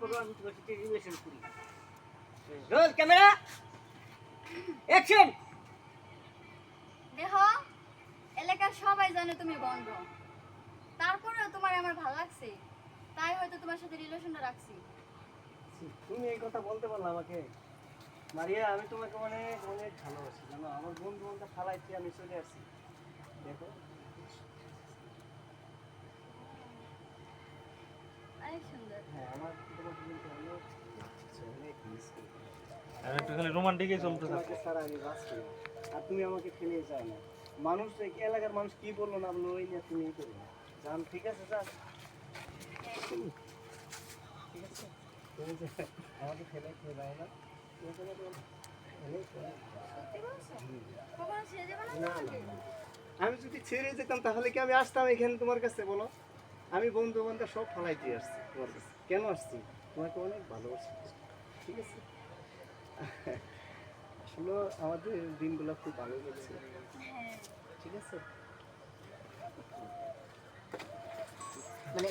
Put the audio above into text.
তারপরে আমি তোমার সাথে রিলেশন করি। Roll camera action. দেখো, এলাকার সবাই জানে তুমি বন্ধ, তারপরেও তোমার আমার ভালো লাগছে, তাই হয়তো তোমার সাথে রিলেশনটা রাখছি। তুমি এই কথা বলতে পারলে আমাকে? মারিয়া, আমি তোমাকে অনেক অনেক ভালোবাসি জানো। আমার বন্ধু বান্ধব ফালাইছি, আমি চলে আসছি। দেখো অনেক সুন্দর। হ্যাঁ, আমার তোমাকে কিন্তু অনেক অনেক মিস করি। আমি একটু খালি রোমান্টিকই চলতে তোমাকে থাকো। ছাড়া আমি বাঁচি না। আর তুমি আমাকে ফেলে যাও না। মানুষ কি এলাকার মানুষ কি বললো না বললো ওই নিয়ে তুমি করো না। যান, ঠিক আছে যান। ঠিক আছে, তুমি যে আমাকে ফেলে খেয়ে যাও না। তোমাকে আমার অনেক অনেক সত্যি বলছো? কখনো ছেড়ে যাবে না না, আমাকে? না, না। আমি যদি ছেড়ে যেতাম তাহলে কি আমি আসতাম এখানে তোমার কাছে বলো? আমি বন্ধু বান্ধব সব ফলাই দিয়ে আসছি তোমার কাছে। কেন আসছি? তোমাকে অনেক ভালোবাসি। ঠিক আছে, আসলে আমাদের দিনগুলো খুব ভালো যাচ্ছে। হ্যাঁ। ঠিক আছে।